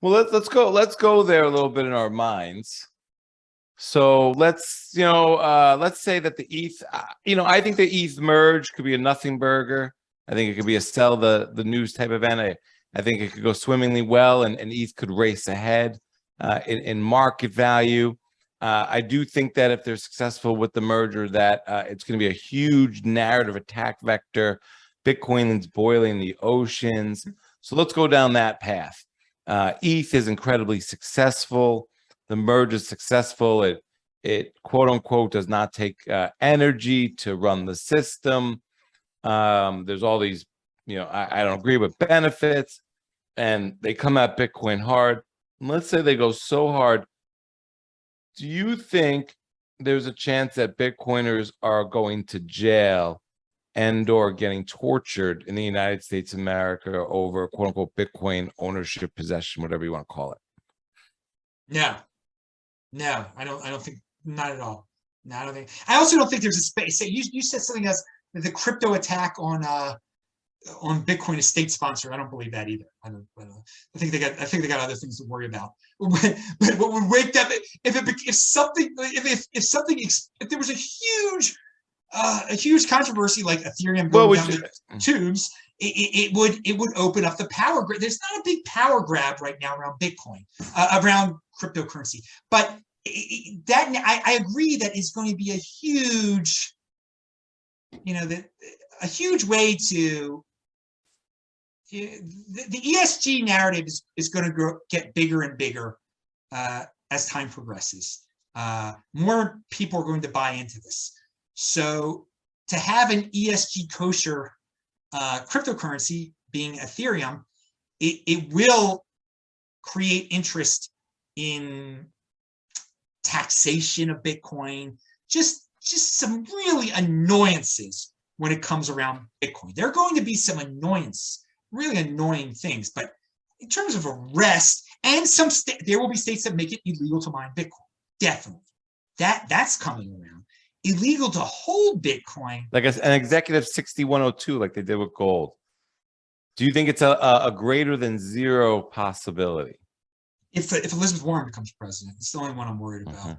Well, let's go there a little bit in our minds. So let's say that the ETH, I think the ETH merge could be a nothing burger. I think it could be a sell the news type event. I think it could go swimmingly well, and ETH could race ahead in market value. I do think that if they're successful with the merger, that it's going to be a huge narrative attack vector. Bitcoin is boiling the oceans. So let's go down that path. ETH is incredibly successful. The merge is successful. It quote unquote does not take energy to run the system. There's all these, I don't agree with benefits, and they come at Bitcoin hard. And let's say they go so hard. Do you think there's a chance that Bitcoiners are going to jail and/or getting tortured in the United States of America over quote unquote Bitcoin ownership, possession, whatever you want to call it? No, I don't think, not at all. No, I don't think. I also don't think there's a space. You said something as the crypto attack on Bitcoin is state sponsored. I don't believe that either. I think they got other things to worry about. But what would wake up if there was a huge controversy like Ethereum going down the tubes, it would open up the power grab. There's not a big power grab right now around Bitcoin, around cryptocurrency, but I agree that it's going to be a huge, a huge way to. The ESG narrative is going to get bigger and bigger as time progresses. More people are going to buy into this. So to have an ESG kosher cryptocurrency being Ethereum, it will create interest in taxation of Bitcoin, just some really annoyances when it comes around Bitcoin. There are going to be some really annoying things, but in terms of arrest, and there will be states that make it illegal to mine Bitcoin. Definitely. That's coming around. Illegal to hold Bitcoin. Like an executive 6102, like they did with gold. Do you think it's a greater than zero possibility? If Elizabeth Warren becomes president, it's the only one I'm worried about.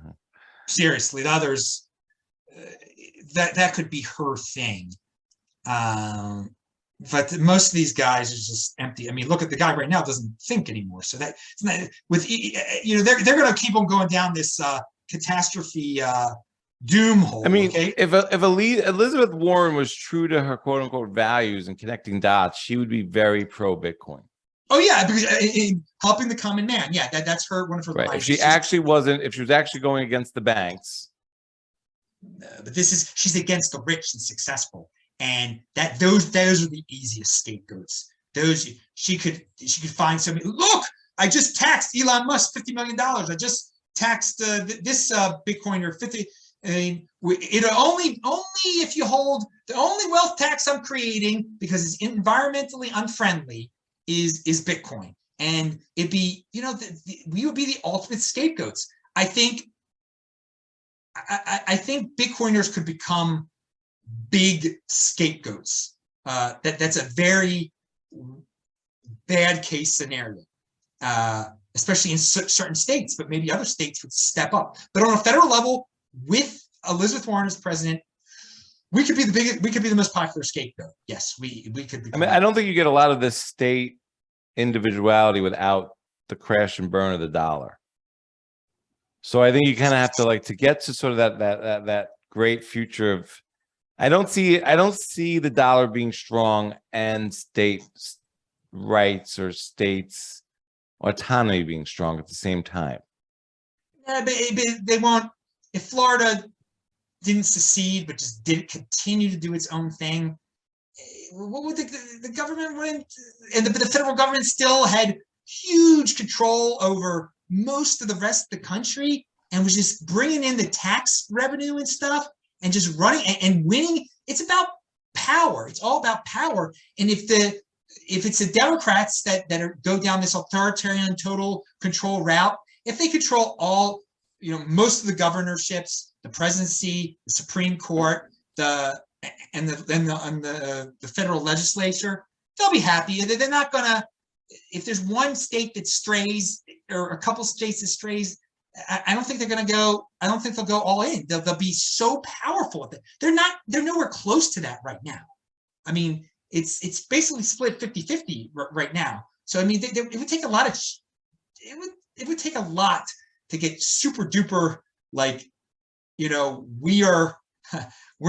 Seriously, the others, that could be her thing. But most of these guys are just empty. I mean, look at the guy right now; doesn't think anymore. So that they're going to keep on going down this catastrophe doom hole. I mean, okay? if Elizabeth Warren was true to her quote unquote values and connecting dots, she would be very pro Bitcoin. Oh yeah, because in helping the common man. Yeah, that's one of her. Right. If she was actually going against the banks. But she's against the rich and successful. And those are the easiest scapegoats. Those she could find somebody. Look, I just taxed Elon Musk $50 million. I just taxed this Bitcoiner 50. I mean, it'll only if you hold the only wealth tax I'm creating because it's environmentally unfriendly is Bitcoin, and it'd be we would be the ultimate scapegoats. I think Bitcoiners could become big scapegoats. That's a very bad case scenario, especially in certain states, but maybe other states would step up. But on a federal level, with Elizabeth Warren as president, we could be the most popular scapegoat. Yes, we could. I mean, I don't think you get a lot of this state individuality without the crash and burn of the dollar. So I think you kind of have to get to sort of that great future of. I don't see the dollar being strong and state rights or states autonomy being strong at the same time. Yeah, but they won't. If Florida didn't secede but just didn't continue to do its own thing, what would the government wouldn't? And the federal government still had huge control over most of the rest of the country and was just bringing in the tax revenue and stuff. And just running and winning, it's about power. It's all about power. And if it's the Democrats that go down this authoritarian total control route, if they control all, most of the governorships, the presidency, the Supreme Court, the federal legislature, they'll be happy. They're not gonna if there's one state that strays or a couple states that strays, I don't think they're going to go. I don't think they'll go all in. They'll be so powerful at that. They're nowhere close to that right now. I mean, it's basically split 50-50 right now. So I mean, it would take a lot of it would take a lot to get super duper like, you know, we're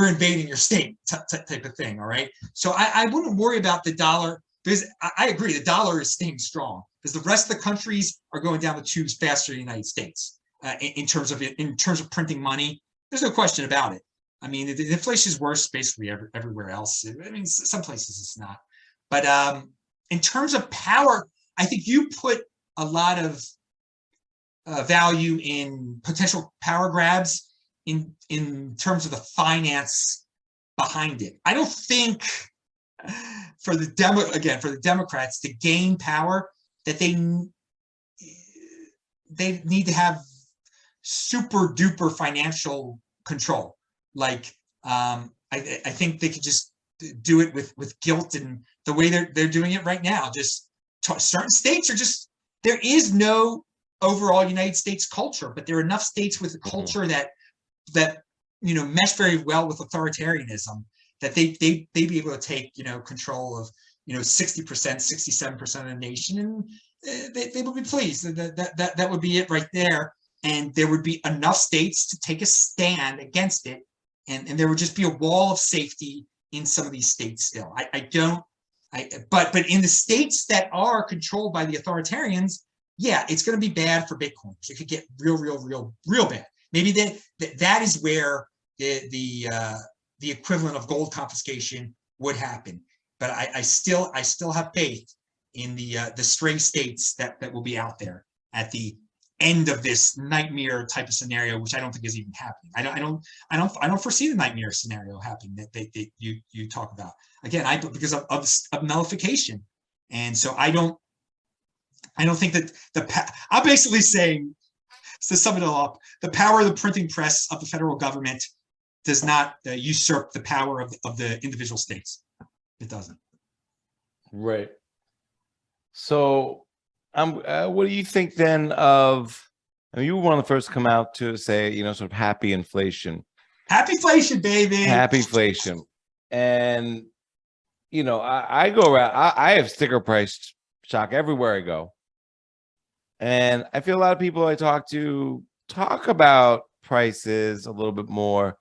invading your state type of thing. All right. So I wouldn't worry about the dollar, because I agree the dollar is staying strong because the rest of the countries are going down the tubes faster than the United States in terms of printing money. There's no question about it. I mean, the inflation is worse basically everywhere else. I mean, some places it's not. But in terms of power, I think you put a lot of value in potential power grabs in terms of the finance behind it. I don't think for the Democrats to gain power that they need to have super duper financial control. Like I think they could just do it with guilt and the way they're doing it right now. Just certain states are just, there is no overall United States culture, but there are enough states with a culture that you know mesh very well with authoritarianism that they be able to take, you know, control of, you know, 60%, 67% of the nation, and they would be pleased. That would be it right there. And there would be enough states to take a stand against it, and there would just be a wall of safety in some of these states still. But in the states that are controlled by the authoritarians, yeah, it's going to be bad for Bitcoiners. It could get real bad. Maybe that is where the equivalent of gold confiscation would happen. But I still have faith in the stray states that will be out there at the end of this nightmare type of scenario, which I don't think is even happening. I don't foresee the nightmare scenario happening that you talk about. Again, because of nullification, and so I don't think that I'm basically saying, to sum it all up, the power of the printing press of the federal government does not usurp the power of the individual states. It doesn't. Right. So, what do you think then of? I mean, you were one of the first to come out to say, you know, sort of happy inflation. Happy inflation, baby. Happy inflation, and you know, I go around. I have sticker price shock everywhere I go. And I feel a lot of people I talk to talk about prices a little bit more,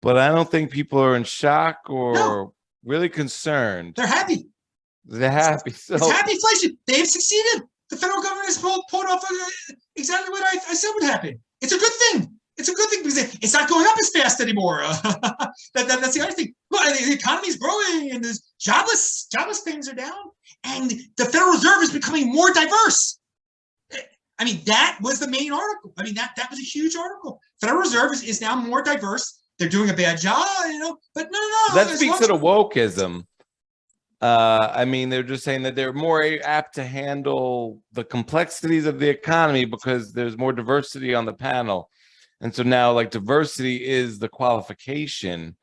but I don't think people are in shock or really concerned. They're happy. They're happy. So it's happy inflation. They've succeeded. The federal government has pulled off exactly what I said would happen. It's a good thing. It's a good thing because it's not going up as fast anymore. That's the other thing. Look, the economy is growing, and there's jobless things are down, and the Federal Reserve is becoming more diverse. I mean, that was the main article. I mean, that was a huge article. Federal Reserve is now more diverse. They're doing a bad job, you know, but no. That speaks to the wokeism. I mean, they're just saying that they're more apt to handle the complexities of the economy because there's more diversity on the panel. And so now, like, diversity is the qualification.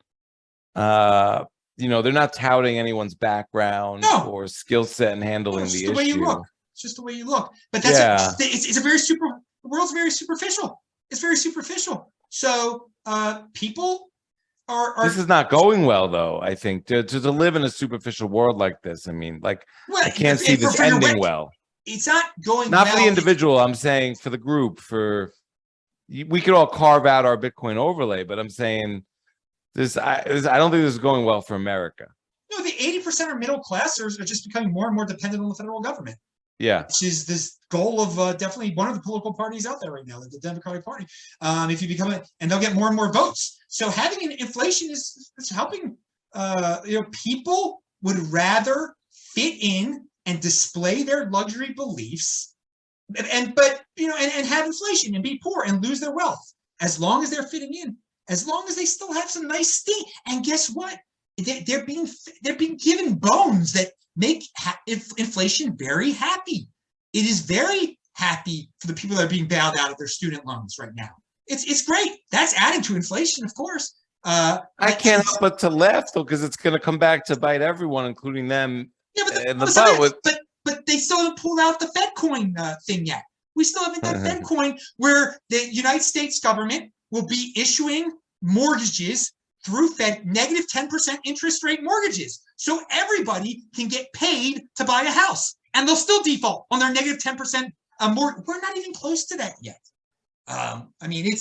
You know, they're not touting anyone's background or skill set in handling the issue. Way you look. It's just the way you look. But that's it's a very the world's very superficial. It's very superficial. So people are this is not going well, though. I think to live in a superficial world like this. I mean, like, I can't see this ending well. It's not going not well for the individual. I'm saying for the group. We could all carve out our Bitcoin overlay, but I'm saying I don't think this is going well for America. No, the 80% of middle classers are just becoming more and more dependent on the federal government. Yeah, which is this goal of definitely one of the political parties out there right now, the Democratic Party. If you become and they'll get more and more votes. So having an inflation is helping. You know, people would rather fit in and display their luxury beliefs, but you know, and have inflation and be poor and lose their wealth as long as they're fitting in, as long as they still have some nice thing. And guess what? They're being given bones that make inflation very happy. It is very happy for the people that are being bailed out of their student loans right now. It's great. That's adding to inflation, of course. I can't help but to laugh though, because it's going to come back to bite everyone, including them. Yeah, but they still haven't pulled out the Fedcoin thing yet. We still haven't done Fedcoin, where the United States government will be issuing mortgages through negative 10% interest rate mortgages. So everybody can get paid to buy a house, and they'll still default on their negative 10% mortgage. We're not even close to that yet. I mean, it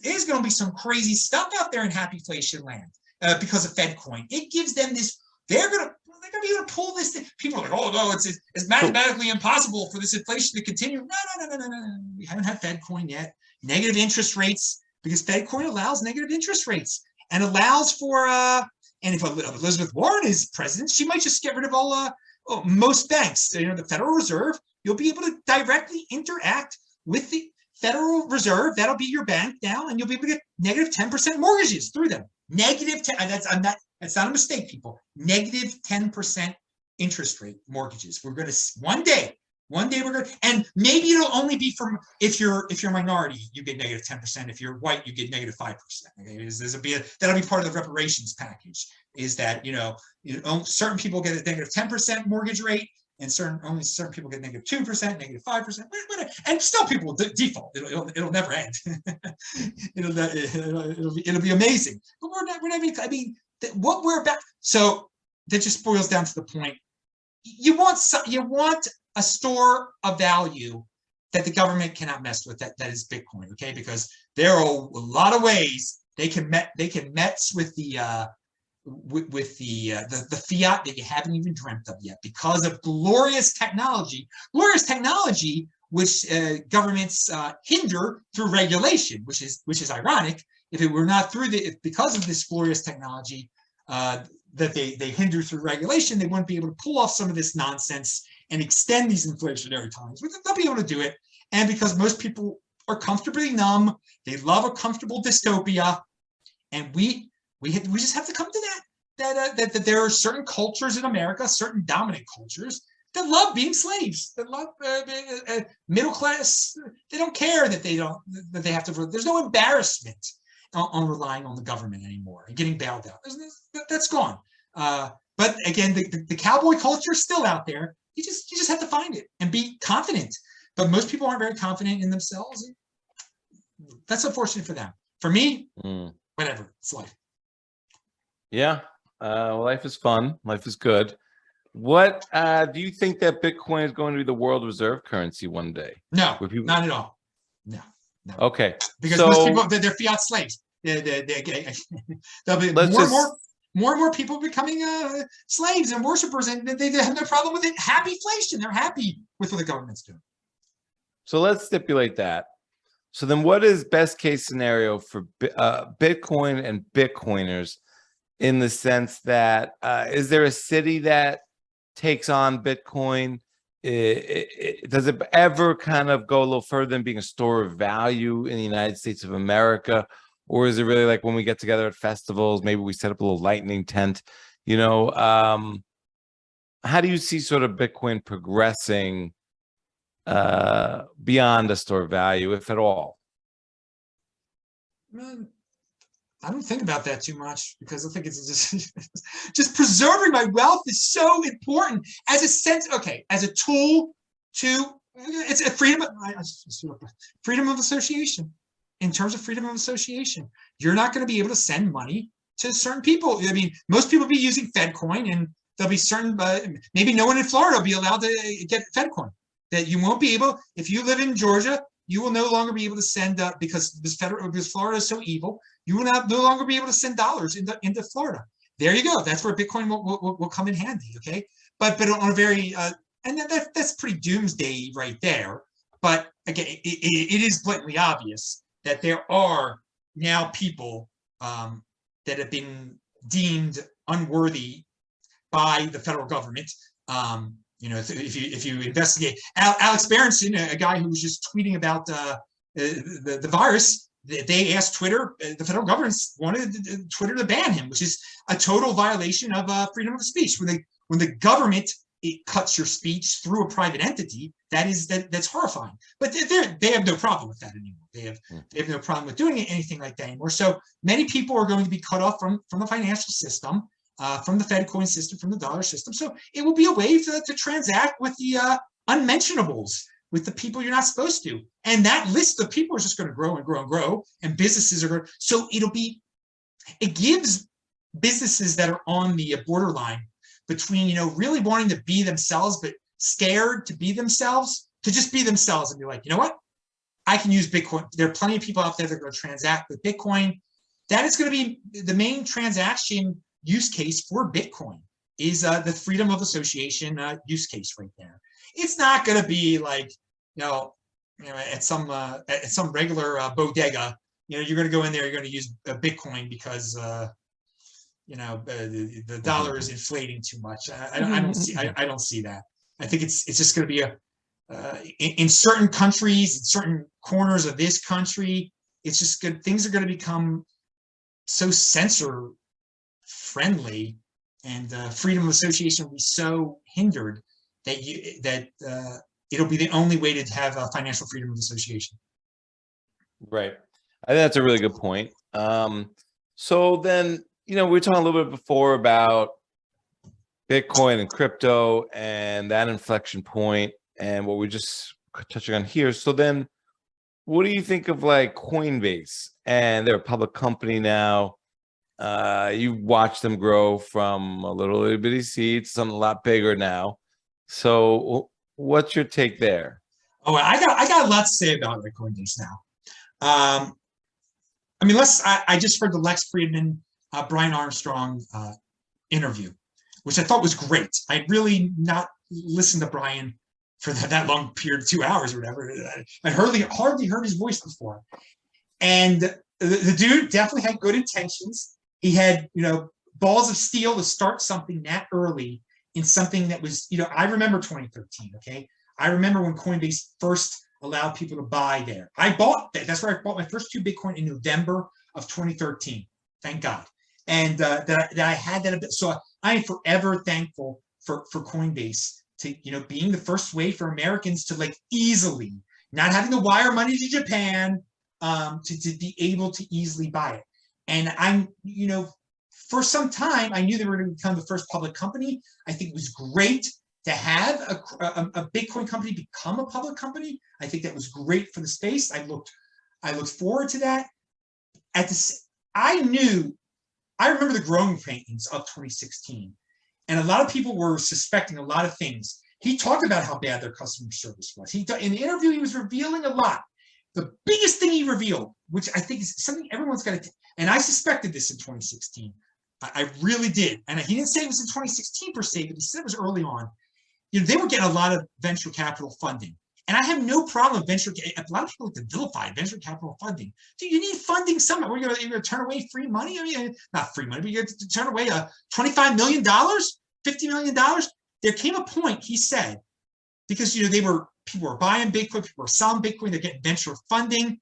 is going to be some crazy stuff out there in happyflation land because of Fedcoin. It gives them this. They're going to be able to pull this thing. People are like, oh no, it's mathematically impossible for this inflation to continue. No. We haven't had Fedcoin yet. Negative interest rates, because Fedcoin allows negative interest rates and allows for and if Elizabeth Warren is president, she might just get rid of all most banks. You know, the Federal Reserve. You'll be able to directly interact with the Federal Reserve. That'll be your bank now, and you'll be able to get negative 10% mortgages through them. Negative 10. That's not a mistake, people. Negative 10% interest rate mortgages. We're going to one day we're going to, and maybe it'll only be from if you're minority, you get negative 10%. If you're white, you get negative 5%. Okay, that'll be part of the reparations package. Is that certain people get a negative 10% mortgage rate, and only certain people get negative 2%, negative 5%, and still people will default. It'll never end. it'll be amazing. But we're not. I mean, what we're about. So that just boils down to the point. You want a store of value that the government cannot mess with. That is Bitcoin. Okay, because there are a lot of ways they can mess with the fiat that you haven't even dreamt of yet, because of glorious technology, which governments hinder through regulation, which is ironic. If it were not because of this glorious technology that they hinder through regulation, they wouldn't be able to pull off some of this nonsense and extend these inflationary times. But they'll be able to do it, and because most people are comfortably numb, they love a comfortable dystopia, and we just have to come to that there are certain cultures in America, certain dominant cultures, that love being slaves, that love middle class. They don't care that they have to. There's no embarrassment on relying on the government anymore and getting bailed out. That's gone. But again, the cowboy culture is still out there. You just have to find it and be confident. But most people aren't very confident in themselves. That's unfortunate for them. For me, whatever. It's life. Yeah. Life is fun. Life is good. What do you think that Bitcoin is going to be the world reserve currency one day? No, not at all. No. Okay. Because most people, they're fiat slaves. There'll be more and more people becoming slaves and worshipers, and they have no problem with it. Happyflation. They're happy with what the government's doing. So let's stipulate that. So then what is best case scenario for Bitcoin and Bitcoiners, in the sense that is there a city that takes on Bitcoin? Does it ever kind of go a little further than being a store of value in the United States of America? Or is it really like when we get together at festivals, maybe we set up a little lightning tent? How do you see sort of Bitcoin progressing beyond a store of value, if at all? Man, I don't think about that too much, because I think it's just preserving my wealth is so important as a sense. Okay, as a tool it's a freedom of association. In terms of freedom of association, you're not going to be able to send money to certain people. I mean, most people will be using Fedcoin, and there'll be certain, maybe no one in Florida will be allowed to get Fedcoin. That you won't be able, if you live in Georgia, you will no longer be able to send because Florida is so evil. You will no longer be able to send dollars into Florida. There you go. That's where Bitcoin will come in handy. Okay, but on a very and that's pretty doomsday right there. But again, it is blatantly obvious that there are now people that have been deemed unworthy by the federal government. If you investigate Alex Berenson, a guy who was just tweeting about the virus, they asked Twitter, the federal government wanted Twitter to ban him, which is a total violation of freedom of speech. When the government cuts your speech through a private entity, that's horrifying. But they have no problem with that anymore. They have no problem with doing anything like that anymore. So many people are going to be cut off from the financial system, from the Fedcoin system, from the dollar system. So it will be a way to transact with the unmentionables, with the people you're not supposed to. And that list of people is just going to grow and grow and grow, and businesses are going to, so it gives businesses that are on the borderline between, really wanting to be themselves, but scared to be themselves, to just be themselves and be like, you know what? I can use Bitcoin. There are plenty of people out there that are going to transact with Bitcoin. That is going to be the main transaction use case for Bitcoin, is the freedom of association use case right there. It's not going to be like, at some regular bodega, you're going to go in there, you're going to use Bitcoin because the dollar is inflating too much. I don't see that. I think it's just going to be in certain countries, in certain corners of this country, it's just good. Things are going to become so censor friendly, and freedom of association will be so hindered that it'll be the only way to have financial freedom of association. Right. I think that's a really good point. So then, we were talking a little bit before about Bitcoin and crypto and that inflection point and what we're just touching on here. So then what do you think of like Coinbase? And they're a public company now. You watch them grow from a little bitty seed to something a lot bigger now. So what's your take there? Oh, I got a lot to say about Coinbase now. I just heard the Lex Friedman, Brian Armstrong interview, which I thought was great. I'd really not listened to Brian for that long period, 2 hours or whatever. I'd hardly heard his voice before. And the dude definitely had good intentions. He had, balls of steel to start something that early in something that was, I remember 2013, okay? I remember when Coinbase first allowed people to buy there. I bought that. That's where I bought my first 2 Bitcoin in November of 2013. Thank God. And that I had that. So I am forever thankful for Coinbase to, being the first way for Americans to like easily, not having to wire money to Japan, to be able to easily buy it. And I'm, for some time, I knew they were going to become the first public company. I think it was great to have a Bitcoin company become a public company. I think that was great for the space. I looked forward to that. I remember the growing pains of 2016, and a lot of people were suspecting a lot of things. He talked about how bad their customer service was. In the interview, he was revealing a lot. The biggest thing he revealed, which I think is something everyone's got to, and I suspected this in 2016. I really did. And he didn't say it was in 2016 per se, but he said it was early on. They were getting a lot of venture capital funding. And I have no problem with a lot of people like to vilify venture capital funding. Do you need funding somewhere? You're going to turn away free money? I mean, not free money, but you're going to turn away $25 million, $50 million? There came a point, he said, because people were buying Bitcoin, people were selling Bitcoin, they're getting venture funding.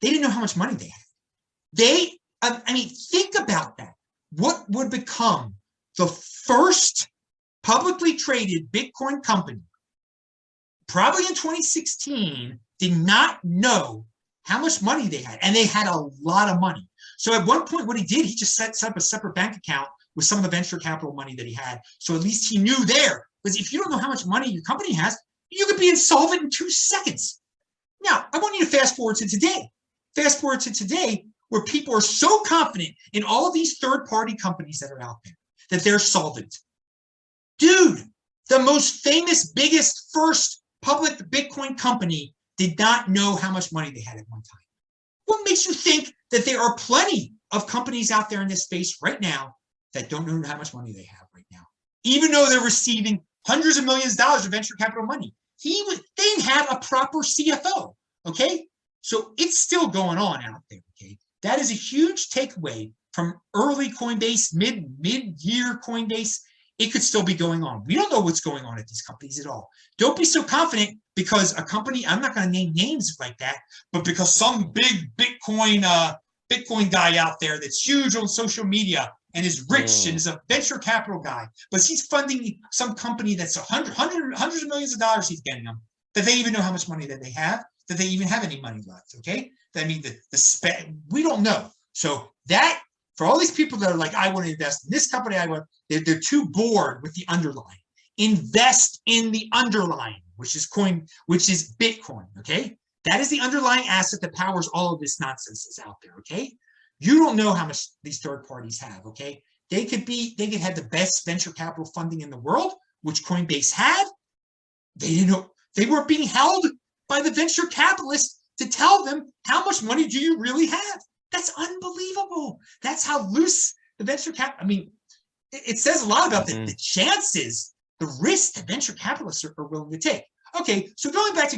They didn't know how much money they had. Think about that. What would become the first publicly traded Bitcoin company, probably in 2016, did not know how much money they had, and they had a lot of money. So at one point, what he did, he just set up a separate bank account with some of the venture capital money that he had. So at least he knew there, because if you don't know how much money your company has, you could be insolvent in 2 seconds. Now, I want you to fast forward to today. Fast forward to today, where people are so confident in all of these third-party companies that are out there that they're solvent. Dude, the most famous, biggest, first public Bitcoin company did not know how much money they had at one time. What makes you think that there are plenty of companies out there in this space right now that don't know how much money they have right now, even though they're receiving hundreds of millions of dollars of venture capital money? They didn't have a proper CFO, okay? So it's still going on out there, okay? That is a huge takeaway from early Coinbase, mid-year Coinbase. It could still be going on. We don't know what's going on at these companies at all. Don't be so confident because a company, I'm not going to name names like that, but because some big Bitcoin guy out there that's huge on social media and is rich and is a venture capital guy, but he's funding some company that's hundreds of millions of dollars he's getting them, that they even know how much money that they have, that they even have any money left, okay? I mean, we don't know. So that For all these people that are like, I want to invest in this company, they're too bored with the underlying. Invest in the underlying, which is Bitcoin, okay? That is the underlying asset that powers all of this nonsense that's out there, okay? You don't know how much these third parties have, okay? They could have the best venture capital funding in the world, which Coinbase had. They weren't being held by the venture capitalists to tell them how much money do you really have. That's unbelievable. That's how loose the venture cap. I mean, it says a lot about the chances, the risk that venture capitalists are willing to take. Okay, so going back to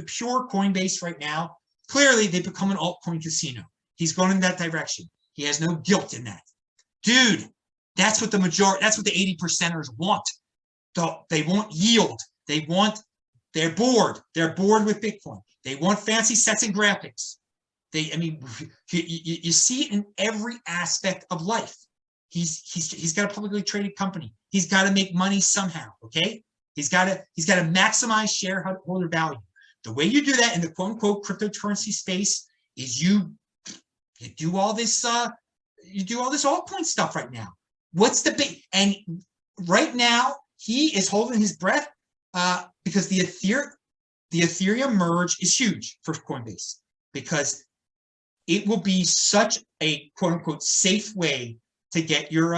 pure Coinbase right now, clearly they've become an altcoin casino. He's going in that direction. He has no guilt in that. Dude, that's what the 80%ers want. They want yield. They're bored. They're bored with Bitcoin. They want fancy sets and graphics. You see it in every aspect of life. He's got a publicly traded company. He's got to make money somehow, okay? He's got to maximize shareholder value. The way you do that in the quote unquote cryptocurrency space is you do all this altcoin stuff right now. What's the big? And right now he is holding his breath because the Ethereum merge is huge for Coinbase, because it will be such a quote unquote safe way to get your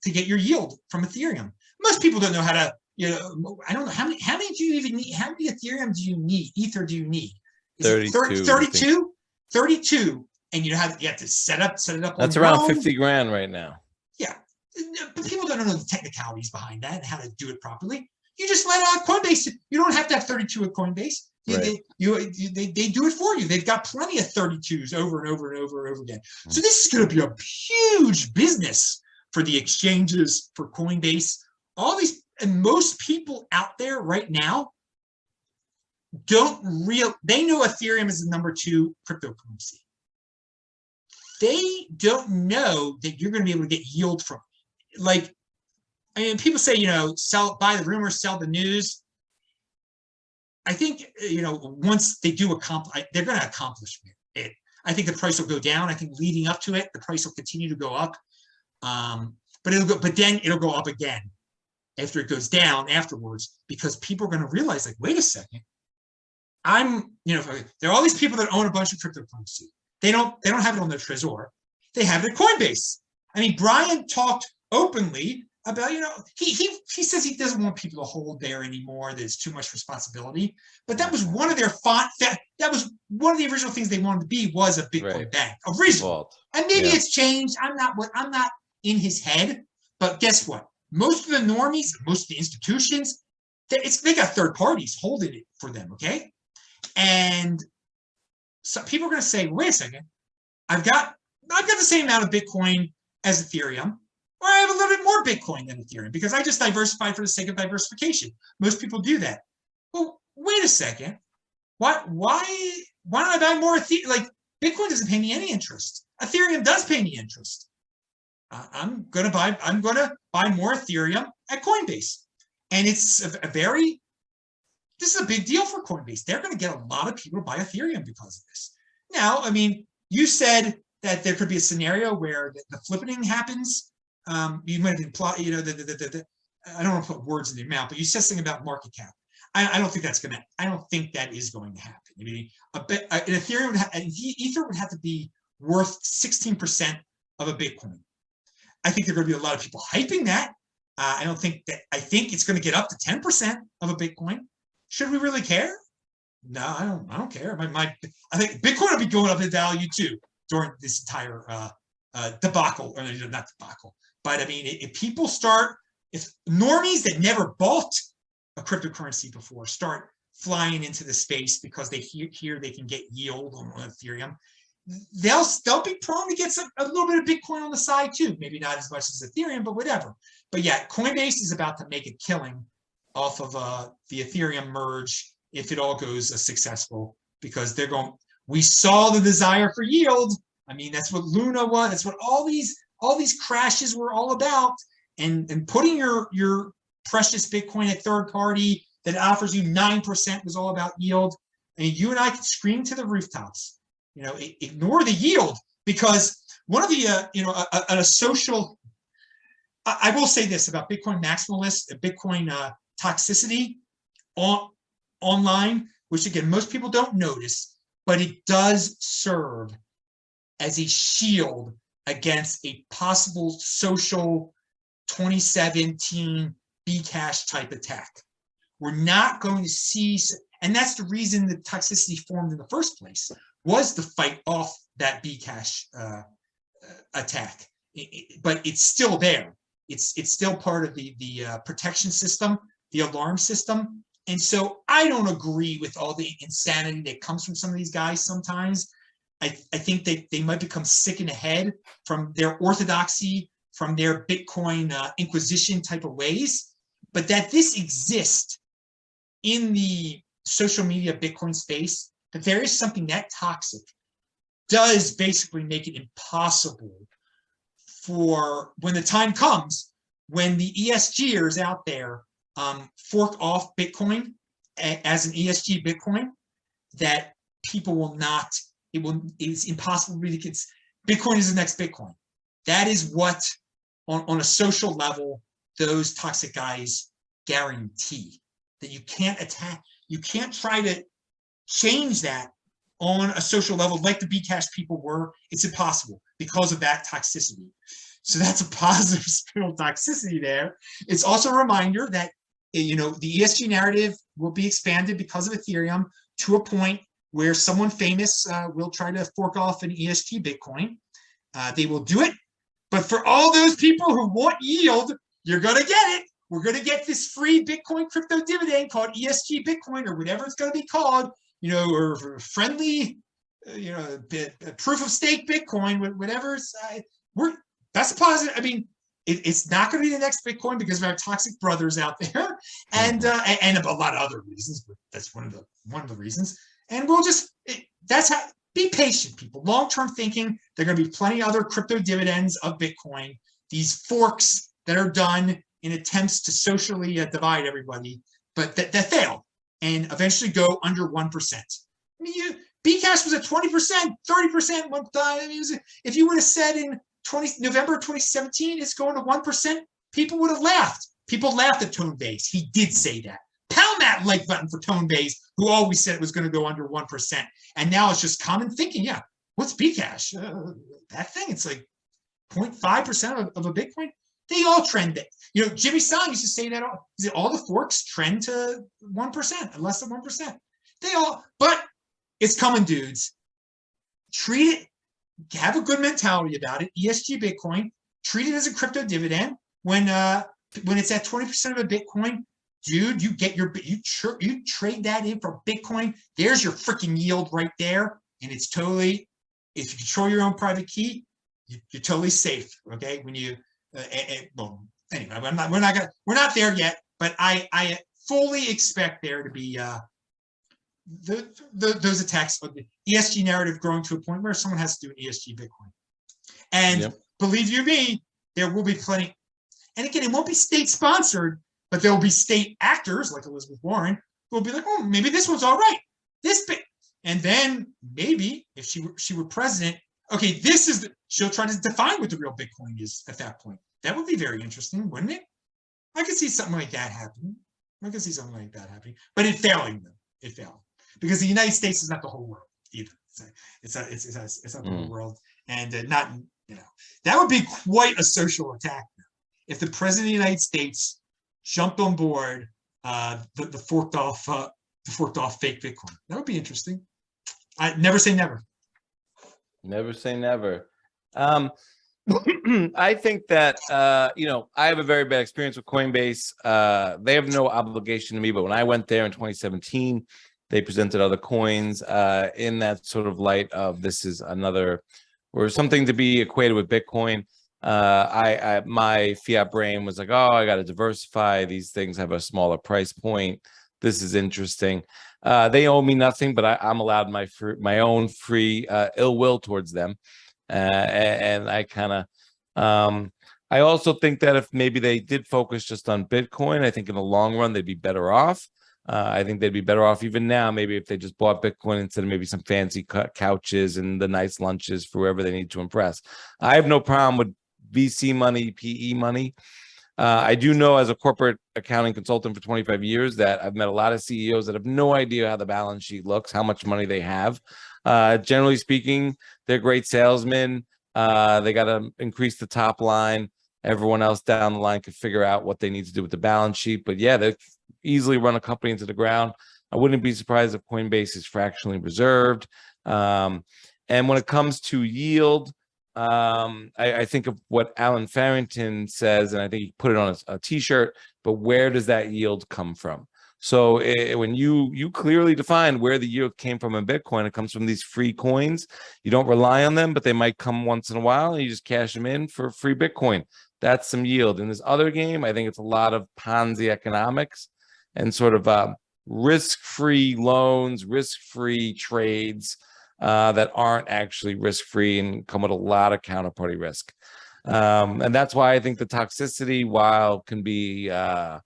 yield from Ethereum. Most people don't know how to, I don't know how many do you even need? How many Ethereum do you need? Ether do you need? Is 32. 32? 32. And you have to set it up. That's around 50 grand right now. Yeah. But people don't know the technicalities behind that and how to do it properly. You just let Coinbase, you don't have to have 32 at Coinbase. Right. They do it for you. They've got plenty of 32s over and over and over and over again. So this is going to be a huge business for the exchanges, for Coinbase. And most people out there right now they know Ethereum is the number 2 cryptocurrency. They don't know that you're going to be able to get yield from it. Like, I mean, people say, buy the rumor, sell the news. I think, once they do they're going to accomplish it. I think the price will go down. I think leading up to it, the price will continue to go up. But then it'll go up again after it goes down afterwards, because people are going to realize, like, wait a second, there are all these people that own a bunch of cryptocurrency. They don't have it on their Trezor. They have it at Coinbase. I mean, Brian talked openly about, he says he doesn't want people to hold there anymore. There's too much responsibility. But that was one of their that was one of the original things they wanted to be, was a Bitcoin bank, original. And maybe it's changed. I'm not in his head. But guess what? Most of the normies, most of the institutions, they got third parties holding it for them. Okay, and so people are going to say, wait a second, I've got the same amount of Bitcoin as Ethereum, or I have a little bit more Bitcoin than Ethereum because I just diversified for the sake of diversification. Most people do that. Well, wait a second. Why don't I buy more Ethereum? Like, Bitcoin doesn't pay me any interest. Ethereum does pay me interest. I'm gonna buy more Ethereum at Coinbase, and it's this is a big deal for Coinbase. They're going to get a lot of people to buy Ethereum because of this. Now, I mean, you said that there could be a scenario where the flipping happens. You might have implied, I don't want to put words in your mouth, but you said something about market cap. I don't think that is going to happen. I mean, Ether would have to be worth 16% of a Bitcoin. I think there are going to be a lot of people hyping that. I think it's going to get up to 10% of a Bitcoin. Should we really care? No, I don't care. I think Bitcoin will be going up in value too during this entire debacle, or not debacle. But I mean, if normies that never bought a cryptocurrency before start flying into the space because they hear they can get yield on Ethereum, they'll be prone to get a little bit of Bitcoin on the side too. Maybe not as much as Ethereum, but whatever. But yeah, Coinbase is about to make a killing off of the Ethereum merge if it all goes successful, because we saw the desire for yield. I mean, that's what Luna was. That's what all these crashes were all about. And putting your precious Bitcoin at third party that offers you 9% was all about yield. I mean, you and I could scream to the rooftops, ignore the yield. because one of the a social. I will say this about Bitcoin maximalist, Bitcoin toxicity online, which again most people don't notice, but it does serve as a shield against a possible social 2017 Bcash type attack. We're not going to see, and that's the reason the toxicity formed in the first place, was to fight off that Bcash attack. But it's still there. It's still part of the protection system, the alarm system. And so I don't agree with all the insanity that comes from some of these guys sometimes. I think they might become sick in the head from their orthodoxy, from their Bitcoin inquisition type of ways. But that this exists in the social media Bitcoin space, that there is something that toxic, does basically make it impossible for when the time comes, when the ESGers out there fork off Bitcoin as an ESG Bitcoin, that people will not, it's impossible to really Bitcoin is the next Bitcoin. That is what, on a social level, those toxic guys guarantee. That you can't attack, you can't try to change that on a social level like the Bcash people were. It's impossible because of that toxicity. So that's a positive spin on toxicity there. It's also a reminder that the ESG narrative will be expanded because of Ethereum to a point where someone famous will try to fork off an ESG Bitcoin. They will do it. But for all those people who want yield, you're going to get it. We're going to get this free Bitcoin crypto dividend called ESG Bitcoin, or whatever it's going to be called, or friendly, proof of stake Bitcoin, whatever. That's positive. I mean, it's not going to be the next Bitcoin because of our toxic brothers out there, and a lot of other reasons. But that's one of the reasons. And we'll that's how. Be patient, people. Long-term thinking. There are going to be plenty of other crypto dividends of Bitcoin. These forks that are done in attempts to socially divide everybody, but that fail and eventually go under 1%. I mean, Bcash was at 20%, 30% one time. I mean, if you would have said in November 2017, it's going to 1%, people would have laughed. People laughed at Coinbase. He did say that. Pound that like button for Coinbase, who always said it was going to go under 1%. And now it's just common thinking. Yeah, what's Bcash? That thing, it's like 0.5% of a Bitcoin. They all trend it. Jimmy Song used to say that all the forks trend to 1%, less than 1%. But it's coming, dudes. Treat it, have a good mentality about it. ESG Bitcoin, treat it as a crypto dividend. When it's at 20% of a Bitcoin, dude, you trade that in for Bitcoin. There's your freaking yield right there, and it's totally. If you control your own private key, you're totally safe. Okay, when you. Well, anyway, we're not there yet, but I fully expect there to be those attacks of the ESG narrative growing to a point where someone has to do an ESG Bitcoin. And believe you me, there will be plenty. And again, it won't be state sponsored, but there will be state actors like Elizabeth Warren who will be like, oh, maybe this one's all right. And then maybe if she were president, okay, she'll try to define what the real Bitcoin is at that point. That would be very interesting, wouldn't it? I could see something like that happening. But it failing, though. It failed. Because the United States is not the whole world either. It's not the whole world. And that would be quite a social attack if the president of the United States jumped on board the forked off fake Bitcoin. That would be interesting. I never say never. Never say never. I think that, I have a very bad experience with Coinbase. They have no obligation to me, but when I went there in 2017, they presented other coins in that sort of light of this is another or something to be equated with Bitcoin. My fiat brain was like, oh, I got to diversify. These things have a smaller price point. This is interesting. They owe me nothing, but I'm allowed my own free ill will towards them. And I kind of, I also think that if maybe they did focus just on Bitcoin, I think in the long run, they'd be better off. I think they'd be better off even now, maybe if they just bought Bitcoin instead of maybe some fancy couches and the nice lunches for whoever they need to impress. I have no problem with VC money, PE money. I do know as a corporate accounting consultant for 25 years that I've met a lot of CEOs that have no idea how the balance sheet looks, how much money they have. Generally speaking, they're great salesmen. They got to increase the top line. Everyone else down the line can figure out what they need to do with the balance sheet. But yeah, they easily run a company into the ground. I wouldn't be surprised if Coinbase is fractionally reserved. And when it comes to yield, I think of what Alan Farrington says, and I think he put it on a t-shirt, but where does that yield come from? So when you clearly define where the yield came from in Bitcoin, it comes from these free coins. You don't rely on them, but they might come once in a while, and you just cash them in for free Bitcoin. That's some yield. In this other game, I think it's a lot of Ponzi economics and sort of risk-free loans, risk-free trades that aren't actually risk-free and come with a lot of counterparty risk. And that's why I think the toxicity, while can be a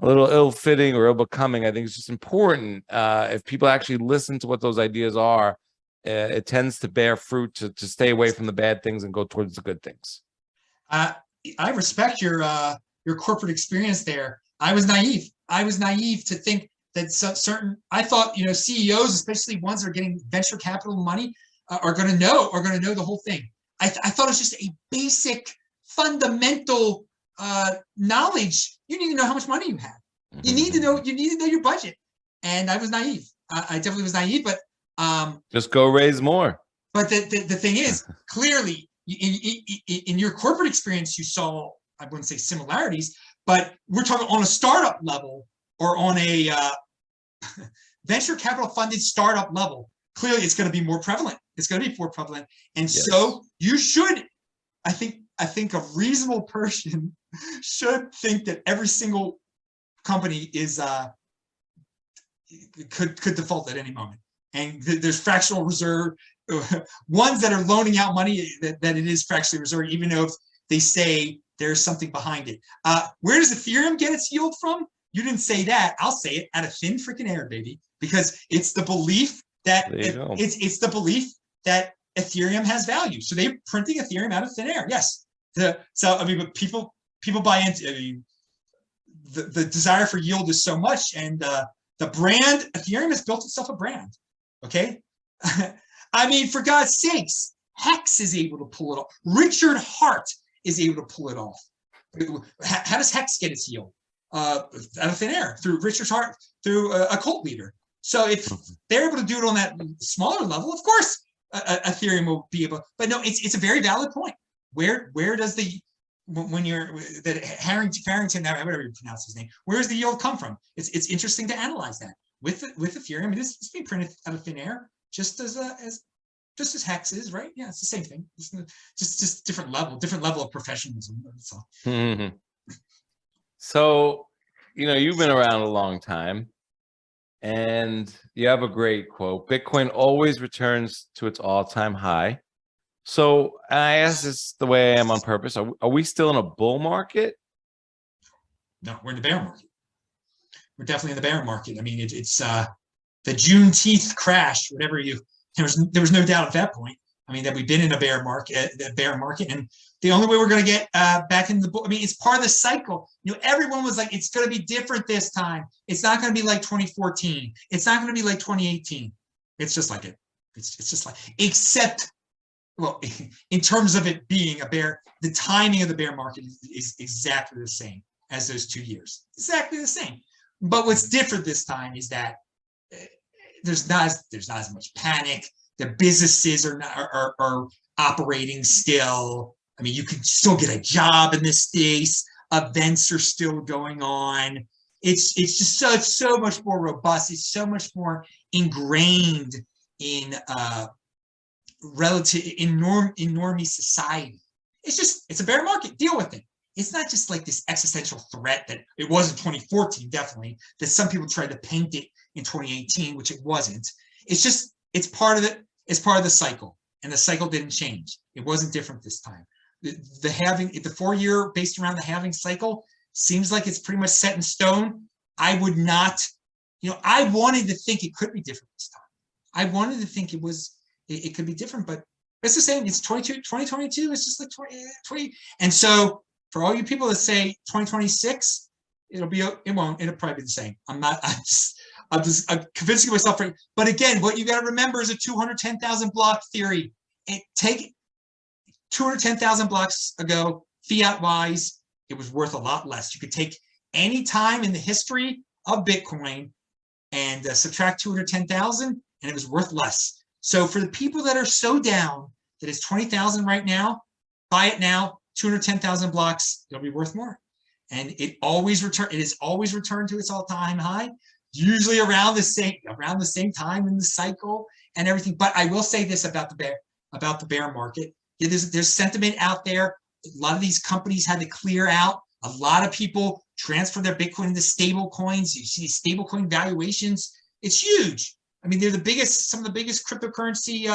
little ill-fitting or ill-becoming, I think it's just important. If people actually listen to what those ideas are, it tends to bear fruit to stay away from the bad things and go towards the good things. I respect your corporate experience there. I was naive. I was naive to think that certain. I thought, you know, CEOs, especially ones that are getting venture capital money, are going to know the whole thing. I thought it was just a basic, fundamental knowledge. You need to know how much money you have. You need to know. You need to know your budget. And I was naive. I definitely was naive. But just go raise more. But the thing is, clearly, in your corporate experience, you saw, I wouldn't say similarities, but we're talking on a startup level or on a venture capital funded startup level. Clearly, it's going to be more prevalent. It's going to be more prevalent. And yes. So you should, I think a reasonable person should think that every single company is could default at any moment. And there's fractional reserve, ones that are loaning out money that it is fractionally reserved, even though if they say there's something behind it. Where does Ethereum get its yield from? You didn't say that. I'll say it, out of thin freaking air, baby, because it's the belief that it's the belief that Ethereum has value. So they're printing Ethereum out of thin air. Yes. So I mean, but people buy into. I mean, the desire for yield is so much, and the brand Ethereum has built itself a brand. Okay. I mean, for God's sakes, Hex is able to pull it off. Richard Hart is able to pull it off. How does Hex get its yield? Out of thin air, through Richard Hart, through a cult leader. So if they're able to do it on that smaller level, of course, Ethereum will be able. But no, it's a very valid point. Where does the when you're that Farrington, whatever you pronounce his name, where does the yield come from? It's interesting to analyze that with Ethereum. It's being printed out of thin air, just as Hex is, right? Yeah, it's the same thing. Just different level of professionalism. That's all. Mm-hmm. So, you know, you've been around a long time, and you have a great quote: "Bitcoin always returns to its all-time high." So I ask this the way I am on purpose. Are we still in a bull market? No, we're in the bear market. We're definitely in the bear market. I mean, it's the Juneteenth crash, whatever there was no doubt at that point. I mean, that we've been in a bear market, and the only way we're going to get back in the bull. I mean, it's part of the cycle. You know, everyone was like, it's going to be different this time. It's not going to be like 2014. It's not going to be like 2018. It's just like it. It's just like, except. Well, in terms of it being a bear, the timing of the bear market is exactly the same as those 2 years. Exactly the same. But what's different this time is that there's not as much panic. The businesses are operating still. I mean, you can still get a job in this space. Events are still going on. It's just so much more robust. It's so much more ingrained in normie society. It's a bear market. Deal with it. It's not just like this existential threat that it was in 2014, definitely, that some people tried to paint it in 2018, which it wasn't. It's part of the cycle, and the cycle didn't change. It wasn't different this time. The 4 year based around the halving cycle seems like it's pretty much set in stone. I would not I wanted to think it could be different this time. I wanted to think it could be different, but it's the same. It's 2022. It's just like 20. And so for all you people that say 2026, it won't. It'll probably be the same. I'm convincing myself. But again, what you got to remember is a 210,000 block theory. Take 210,000 blocks ago, fiat wise, it was worth a lot less. You could take any time in the history of Bitcoin and subtract 210,000, and it was worth less. So for the people that are so down that it's 20,000 right now, buy it now. 210,000 blocks, it'll be worth more. And it is always returned to its all-time high, usually around the same time in the cycle and everything. But I will say this about the bear market. Yeah, there's sentiment out there. A lot of these companies had to clear out. A lot of people transfer their Bitcoin into stable coins. You see stable coin valuations. It's huge. I mean, they're some of the biggest cryptocurrency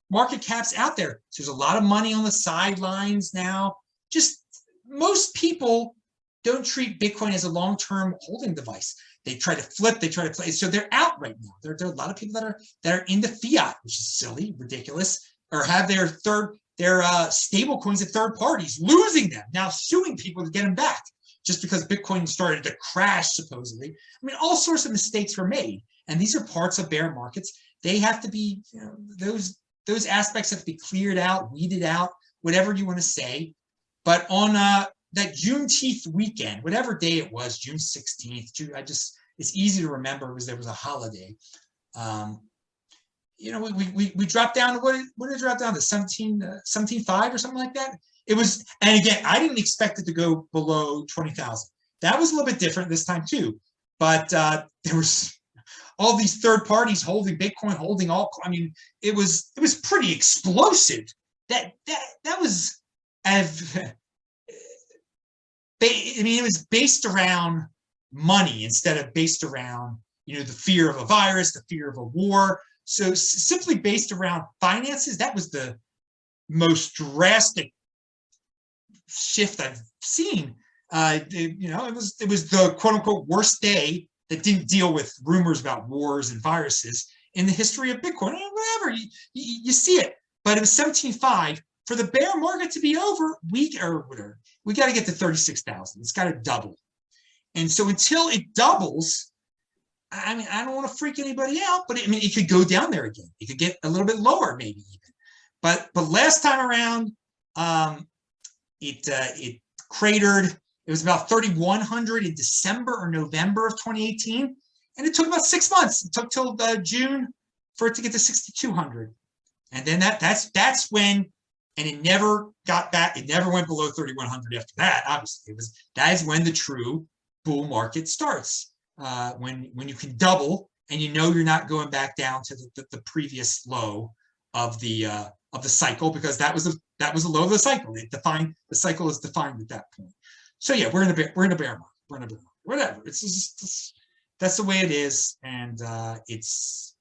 market caps out there. So there's a lot of money on the sidelines now. Just most people don't treat Bitcoin as a long-term holding device. They try to flip, they try to play. So they're out right now. There are a lot of people that are into fiat, which is silly, ridiculous, or have their stable coins at third parties, losing them, now suing people to get them back just because Bitcoin started to crash, supposedly. I mean, all sorts of mistakes were made. And these are parts of bear markets. They have to be, those aspects have to be cleared out, weeded out, whatever you want to say. But on that Juneteenth weekend, whatever day it was, June 16th, it's easy to remember because there was a holiday. We dropped down to what did it drop down to 17.5 or something like that. It was, and again, I didn't expect it to go below 20,000. That was a little bit different this time too. But there was all these third parties holding Bitcoin, holding all. I mean, it was pretty explosive. That was, it was based around money instead of based around the fear of a virus, the fear of a war. So simply based around finances, that was the most drastic shift I've seen. It was the quote unquote worst day that didn't deal with rumors about wars and viruses in the history of Bitcoin. Whatever, you see it. But it was 17.5. For the bear market to be over, we got to get to 36,000. It's got to double. And so until it doubles, I mean, I don't want to freak anybody out, but it could go down there again. It could get a little bit lower, maybe even. But last time around, it cratered. It was about 3,100 in December or November of 2018, and it took about 6 months. It took till June for it to get to 6,200, and then that's when, and it never got back. It never went below 3,100 after that. Obviously, that is when the true bull market starts. When you can double and you're not going back down to the previous low of the cycle, because that was the low of the cycle. The cycle is defined at that point. So yeah, we're in a bear market. Whatever. It's just that's the way it is, and it's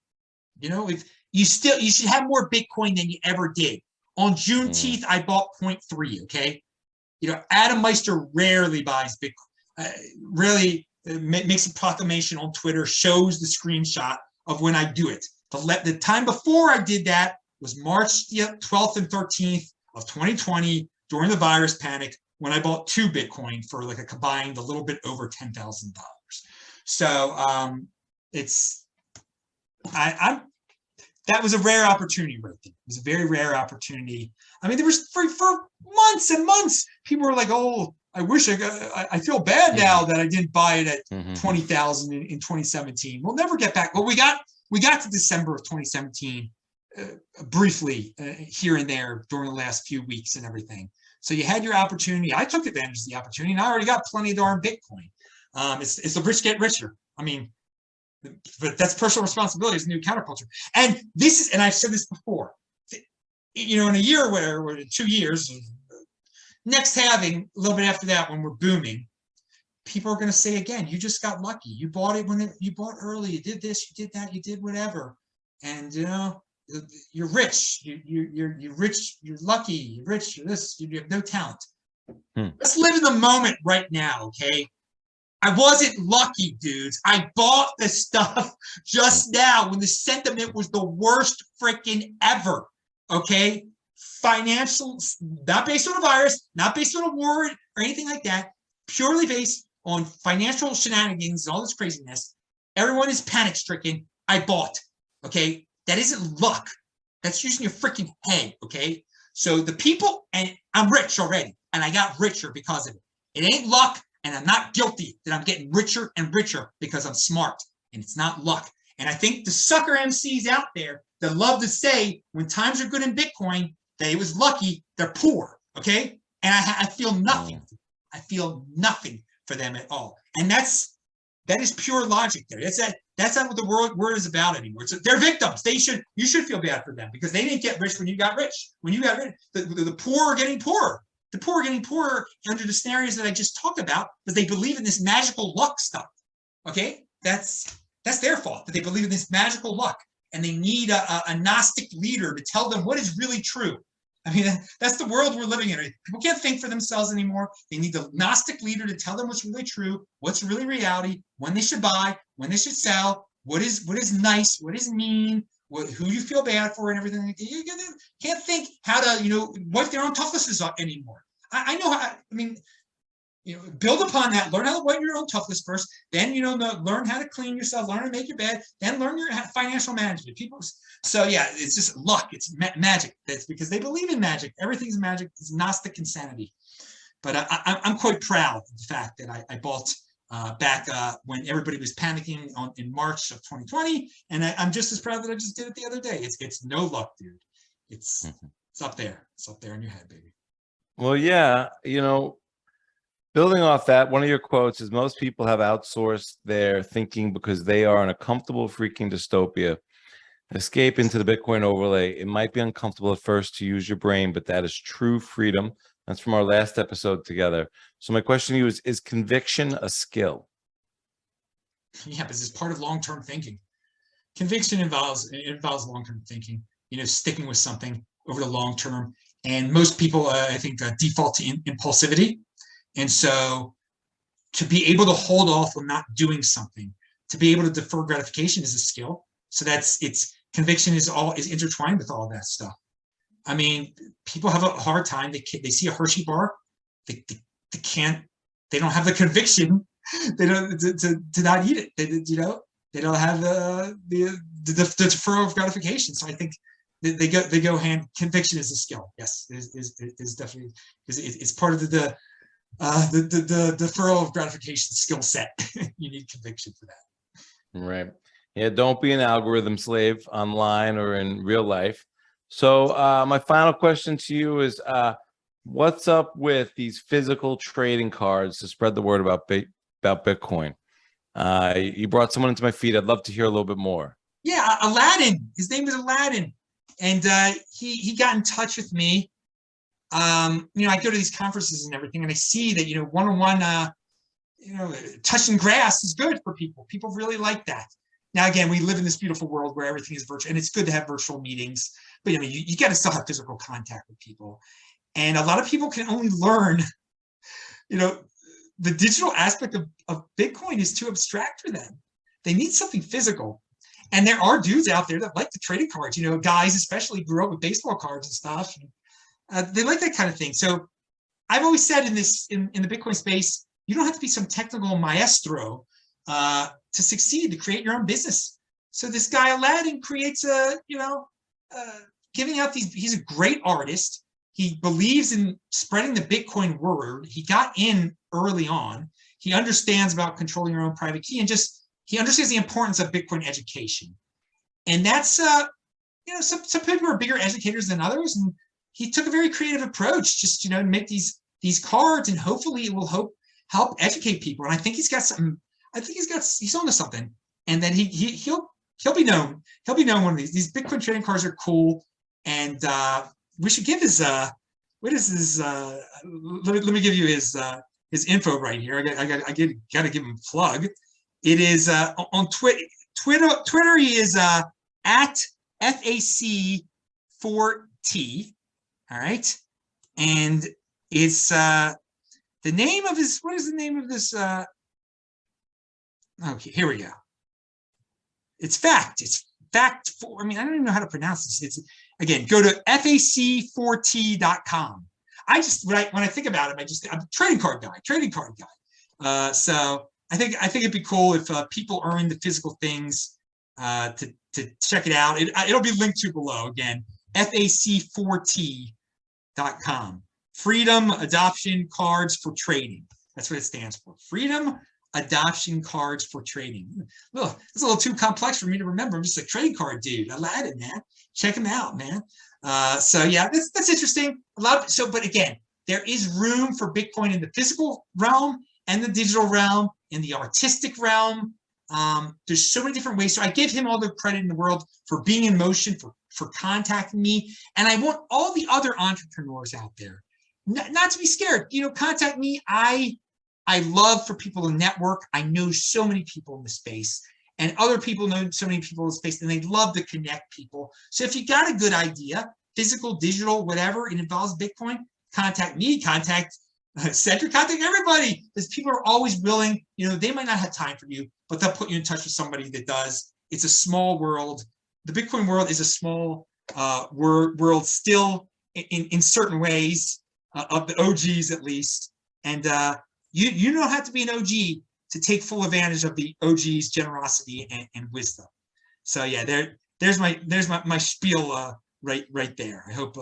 if you should have more Bitcoin than you ever did. On Juneteenth, I bought 0.3. Okay, Adam Meister rarely buys Bitcoin. Rarely makes a proclamation on Twitter, shows the screenshot of when I do it. The time before I did that was March 12th and 13th of 2020 during the virus panic, when I bought 2 Bitcoin for like a combined a little bit over $10,000. So that was a rare opportunity right there. It was a very rare opportunity. I mean, there was for months and months, people were like, "Oh, I wish I feel bad now that I didn't buy it at 20,000 in 2017." We'll never get back. Well, we got to December of 2017 briefly here and there during the last few weeks and everything. So you had your opportunity. I took advantage of the opportunity, and I already got plenty of darn Bitcoin. It's the rich get richer. I mean, but that's personal responsibility. It's a new counterculture. And I've said this before, in a year or 2 years, next halving, a little bit after that, when we're booming, people are going to say again, you just got lucky. You bought it you bought early. You did this, you did that, you did whatever. And, you're rich. You're rich. You're lucky. You're rich. You're this. You have no talent. Let's live in the moment right now, okay? I wasn't lucky, dudes. I bought the stuff just now when the sentiment was the worst freaking ever. Okay? Financial, not based on a virus, not based on a war or anything like that, purely based on financial shenanigans and all this craziness. Everyone is panic stricken. I bought. Okay? That isn't luck. That's using your freaking head. Okay? So the people, and I'm rich already, and I got richer because of it. It ain't luck. And I'm not guilty that I'm getting richer and richer because I'm smart. And it's not luck. And I think the sucker MCs out there that love to say when times are good in Bitcoin, that it was lucky, they're poor. Okay? And I feel nothing. I feel nothing for them at all. And that is pure logic there. That's not what the word is about anymore. They're victims. You should feel bad for them because they didn't get rich when you got rich. When you got rich, the poor are getting poorer. The poor are getting poorer under the scenarios that I just talked about because they believe in this magical luck stuff. Okay, that's their fault that they believe in this magical luck, and they need a Gnostic leader to tell them what is really true. I mean, that's the world we're living in. People can't think for themselves anymore. They need the Gnostic leader to tell them what's really true, what's really reality, when they should buy, when they should sell, what is nice, what is mean, who you feel bad for, and everything. You can't think how to, wipe their own toughness up anymore. I know how. I mean, build upon that. Learn how to wipe your own toughness first. Then, learn how to clean yourself. Learn how to make your bed. Then learn your financial management. So yeah, it's just luck. It's magic. That's because they believe in magic. Everything's magic. It's Gnostic insanity. But I'm quite proud of the fact that I bought back when everybody was panicking in March of 2020, and I'm just as proud that I just did it the other day. It's no luck, dude. It's up there. It's up there in your head, baby. Well, yeah, building off that, one of your quotes is most people have outsourced their thinking because they are in a comfortable freaking dystopia. Escape into the Bitcoin overlay. It might be uncomfortable at first to use your brain, but that is true freedom. That's from our last episode together. So my question to you is conviction a skill? Yeah, this is part of long-term thinking. Conviction involves long-term thinking, sticking with something over the long term. And most people, I think, default to impulsivity. And so to be able to hold off on not doing something, to be able to defer gratification is a skill. So conviction is intertwined with all of that stuff. I mean, people have a hard time. They see a Hershey bar, they don't have the conviction. They don't to not eat it. They don't have the deferral of gratification. So I think they go hand. Conviction is a skill. Yes, is definitely because it's part of the deferral of gratification skill set. You need conviction for that. Right. Yeah. Don't be an algorithm slave online or in real life. So my final question to you is, what's up with these physical trading cards to spread the word about Bitcoin? You brought someone into my feed. I'd love to hear a little bit more. Yeah, Aladdin. His name is Aladdin, and he got in touch with me. I go to these conferences and everything, and I see that one-on-one, touching grass is good for people. People really like that. Now, again, we live in this beautiful world where everything is virtual, and it's good to have virtual meetings. But you got to still have physical contact with people, and a lot of people can only learn, the digital aspect of Bitcoin is too abstract for them. They need something physical. And there are dudes out there that like the trading cards, guys especially grew up with baseball cards and stuff. They like that kind of thing. So I've always said in the Bitcoin space, you don't have to be some technical maestro to succeed, to create your own business. So this guy Aladdin creates giving out these, he's a great artist. He believes in spreading the Bitcoin word. He got in early on. He understands about controlling your own private key, and he understands the importance of Bitcoin education. And that's, some people are bigger educators than others. And he took a very creative approach, just, to make these cards, and hopefully it will help educate people. And I think he's got something, he's on to something. And then he'll be known. He'll be known one of these. These Bitcoin trading cards are cool. And we should give his, what is his, let me give you his info right here. I got to give him a plug. It is on Twitter. He is at FAC4T. All right, and it's the name of his. What is the name of this? Okay, here we go. It's fact. It's fact. I mean, I don't even know how to pronounce this. It's again, go to fac4t.com. I just when I think about it, I'm a trading card guy. So I think it'd be cool if people are into physical things to check it out. It'll be linked to below again. fac4t.com. Freedom Adoption Cards for Trading. That's what it stands for. Freedom Adoption Cards for Trading. Look, it's a little too complex for me to remember. I'm just a trading card dude. I lied it, man. Check them out, man. So yeah, that's interesting. But again, there is room for Bitcoin in the physical realm and the digital realm, in the artistic realm. There's so many different ways. So I give him all the credit in the world for being in motion, for contacting me. And I want all the other entrepreneurs out there not to be scared. Contact me. I love for people to network. I know so many people in the space, and other people know so many people in the space, and they love to connect people. So if you got a good idea, physical, digital, whatever, it involves Bitcoin, contact me, contact Cedric, contact everybody, because people are always willing. They might not have time for you, but they'll put you in touch with somebody that does. It's a small world. The Bitcoin world is a small world still in certain ways, of the OGs at least. And you don't have to be an OG to take full advantage of the OG's generosity and wisdom. So yeah, there's my spiel right there. I hope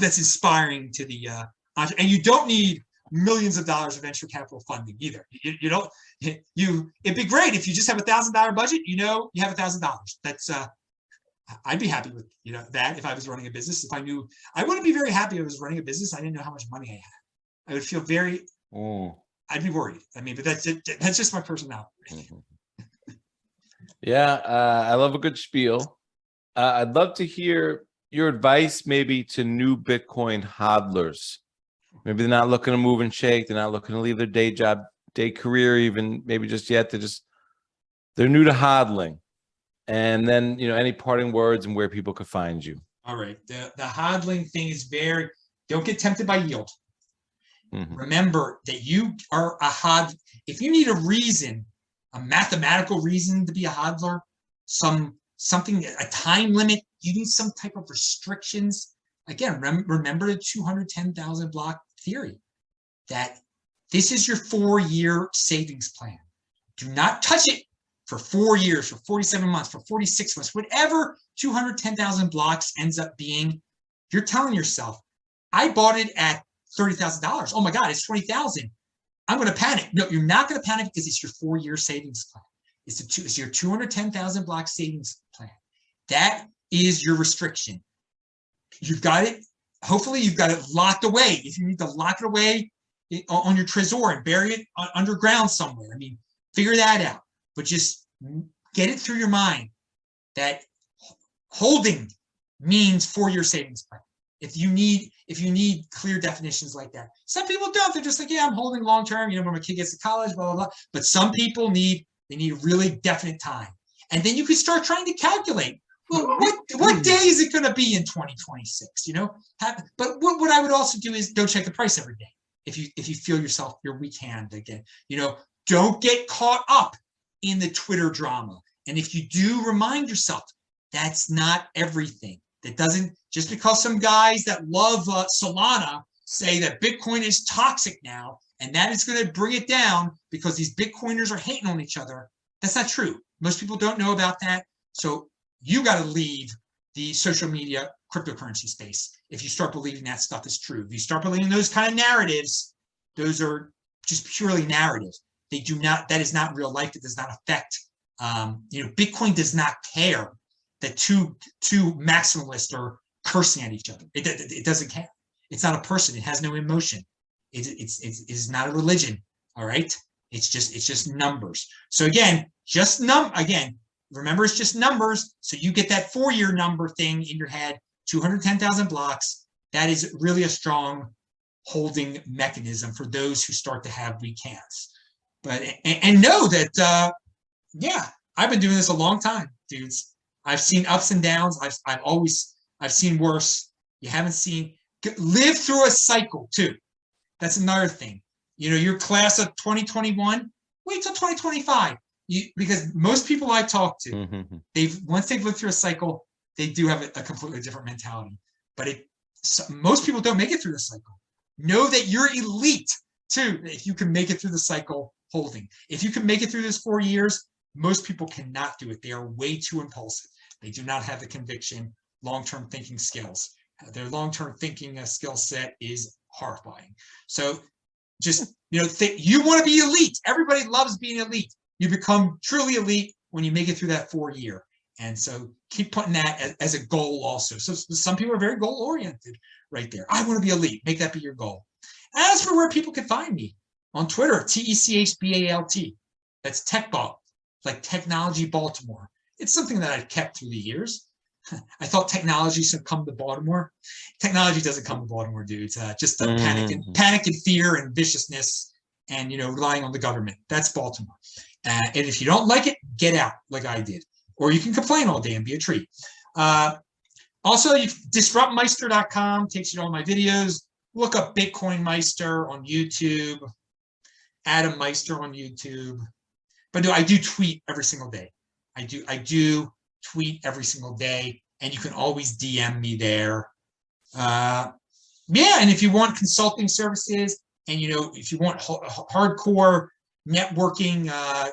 that's inspiring to the and you don't need millions of dollars of venture capital funding either. It'd be great if you just have $1,000 budget. You have $1,000. That's I'd be happy with that if I was running a business. If I knew, I wouldn't be very happy if I was running a business. I didn't know how much money I had. I would feel very. I'd be worried. I mean, but that's it. That's just my personality. Yeah, I love a good spiel. I'd love to hear your advice, maybe to new Bitcoin hodlers. Maybe they're not looking to move and shake. They're not looking to leave their day job, day career, even maybe just yet. They're new to hodling. And then, any parting words and where people could find you. All right. The hodling thing is don't get tempted by yield. Remember that you are a hodler. If you need a reason, a mathematical reason to be a hodler, something, a time limit, you need some type of restrictions. Again, remember the 210,000 block theory, that this is your 4-year savings plan. Do not touch it for 4 years, for 47 months, for 46 months, whatever 210,000 blocks ends up being. You're telling yourself, I bought it at $30,000. Oh my God, it's 20,000. I'm going to panic. No, you're not going to panic, because it's your 4-year savings plan. It's your 210,000 block savings plan. That is your restriction. You've got it. Hopefully you've got it locked away. If you need to lock it away on your Trezor and bury it underground somewhere, I mean, figure that out. But just get it through your mind that holding means 4-year savings plan. If you need clear definitions like that. Some people don't. They're just like, yeah, I'm holding long term, when my kid gets to college, blah, blah, blah. But some people need a really definite time. And then you can start trying to calculate, well, what day is it going to be in 2026? But what I would also do is don't check the price every day. If you feel yourself your weak hand again, don't get caught up in the Twitter drama. And if you do, remind yourself, that's not everything. That doesn't, just because some guys that love Solana say that Bitcoin is toxic now, and that is going to bring it down because these Bitcoiners are hating on each other. That's not true. Most people don't know about that. So you got to leave the social media cryptocurrency space if you start believing that stuff is true. If you start believing those kind of narratives, those are just purely narratives. They do not, that is not real life. It does not affect, Bitcoin does not care that two maximalists are cursing at each other. It doesn't care. It's not a person. It has no emotion. It is not a religion. All right. It's just numbers. So again, remember, it's just numbers. So you get that 4-year number thing in your head, 210,000 blocks. That is really a strong holding mechanism for those who start to have weak hands. But and know that I've been doing this a long time, dudes. I've seen ups and downs. I've seen worse. You haven't seen, live through a cycle too. That's another thing. Your class of 2021, wait till 2025. because most people I talk to, Mm-hmm. once they've lived through a cycle, they do have a completely different mentality. But most people don't make it through the cycle. Know that you're elite too. If you can make it through the cycle holding, if you can make it through this 4 years, most people cannot do it. They are way too impulsive. They do not have the conviction, long-term thinking skills. Their long-term thinking skill set is horrifying. So just, you want to be elite. Everybody loves being elite. You become truly elite when you make it through that 4 year. And so keep putting that as a goal also. So some people are very goal oriented right there. I want to be elite. Make that be your goal. As for where people can find me, on Twitter, TECHBALT. That's TechBalt, like Technology Baltimore. It's something that I've kept through the years. I thought technology should come to Baltimore. Technology doesn't come to Baltimore, dude. It's just a panic and fear and viciousness and, relying on the government. That's Baltimore. And if you don't like it, get out like I did. Or you can complain all day and be a treat. Also, disruptmeister.com takes you to all my videos. Look up BitcoinMeister on YouTube, Adam Meister on YouTube. But no, I do tweet every single day. I do tweet every single day, and you can always DM me there. And if you want consulting services, and if you want hardcore networking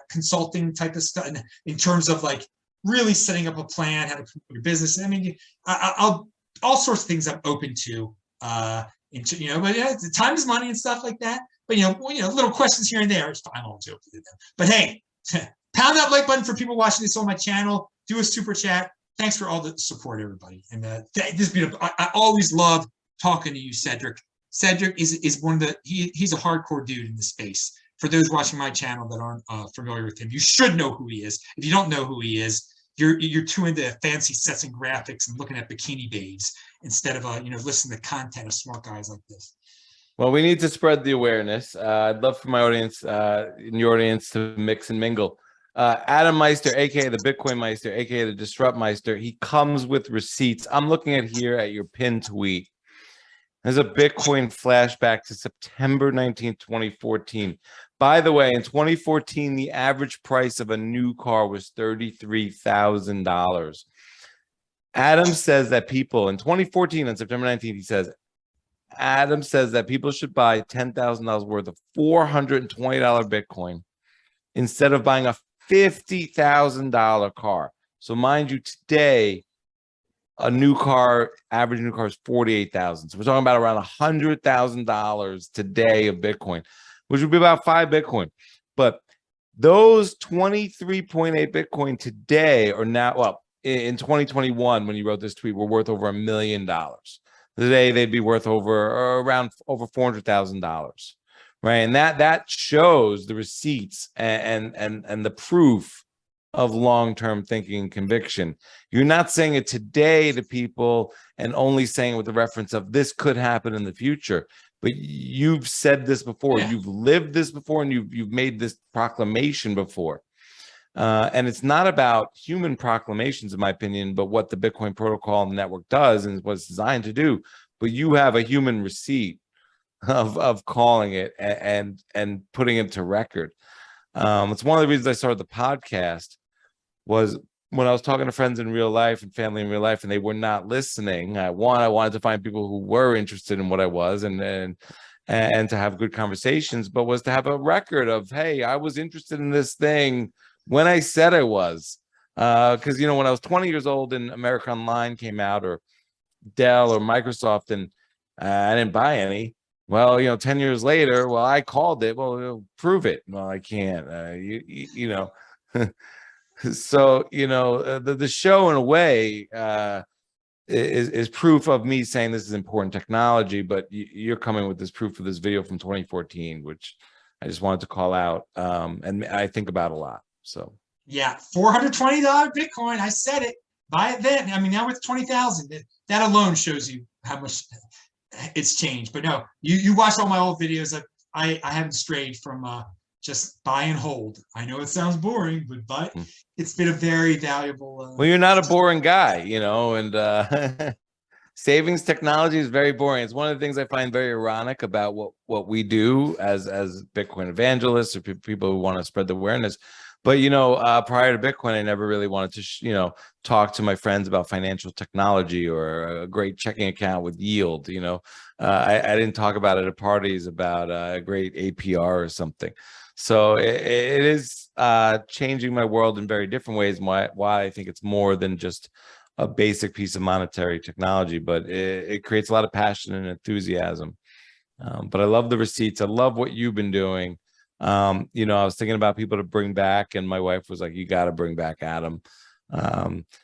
consulting type of stuff in terms of like really setting up a plan, how to put your business. I mean, I'll all sorts of things I'm open to. But the time is money and stuff like that. But little questions here and there. I'm all joking. But hey, pound that like button for people watching this on my channel. Do a super chat. Thanks for all the support, everybody. And I always love talking to you, Cedric. Cedric is one of the he's a hardcore dude in the space. For those watching my channel that aren't familiar with him, you should know who he is. If you don't know who he is, you're too into fancy sets and graphics and looking at bikini babes instead of listening to content of smart guys like this. Well, we need to spread the awareness. I'd love for my audience, in your audience, to mix and mingle. Adam Meister, aka the BitcoinMeister, aka the DisruptMeister, he comes with receipts. I'm looking at here at your pinned tweet. There's a Bitcoin flashback to September 19th, 2014. By the way, in 2014, the average price of a new car was $33,000. Adam says that people in 2014 on September 19th, he says, Adam says that people should buy $10,000 worth of $420 Bitcoin instead of buying a $50,000 car. So mind you, today, average new car is $48,000. So we're talking about around $100,000 today of Bitcoin, which would be about 5 Bitcoin. But those 23.8 Bitcoin today are now, well, in 2021, when you wrote this tweet, were worth over $1 million. Today, they'd be worth around over $400,000, right? And that shows the receipts and the proof of long-term thinking and conviction. You're not saying it today to people and only saying it with the reference of this could happen in the future, but you've said this before, you've lived this before, and you've made this proclamation before. And it's not about human proclamations, in my opinion, but what the Bitcoin protocol and the network does and what it's designed to do. But you have a human receipt of calling it and putting it to record. It's one of the reasons I started the podcast was when I was talking to friends in real life and family in real life, and they were not listening. I wanted to find people who were interested in what I was and to have good conversations, but was to have a record of, hey, I was interested in this thing when I said I was. Because, when I was 20 years old and America Online came out, or Dell or Microsoft, and I didn't buy any. Well, 10 years later, I called it. Well, prove it. Well, I can't. So, the show in a way is proof of me saying this is important technology, but you're coming with this proof of this video from 2014, which I just wanted to call out. And I think about a lot. So yeah, $420 Bitcoin. I said it. Buy it then. I mean, now it's 20,000. That alone shows you how much it's changed. But no, you watched all my old videos. I haven't strayed from just buy and hold. I know it sounds boring, but it's been a very valuable. Well, you're not a boring guy, and savings technology is very boring. It's one of the things I find very ironic about what we do as Bitcoin evangelists or people who want to spread the awareness. But, you know, prior to Bitcoin, I never really wanted to, you know, talk to my friends about financial technology or a great checking account with yield. You know, I didn't talk about it at parties about a great APR or something. So it is changing my world in very different ways. Why I think it's more than just a basic piece of monetary technology, but it creates a lot of passion and enthusiasm. But I love the receipts. I love what you've been doing. You know, I was thinking about people to bring back, and my wife was like, "You got to bring back Adam."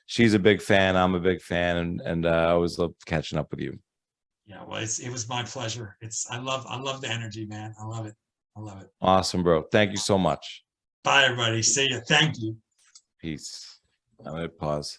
She's a big fan. I'm a big fan, and I always love catching up with you. Yeah, well, it was my pleasure. I love the energy, man. I love it. I love it. Awesome, bro. Thank you so much. Bye, everybody. See you. Thank you. Peace. I'm gonna pause.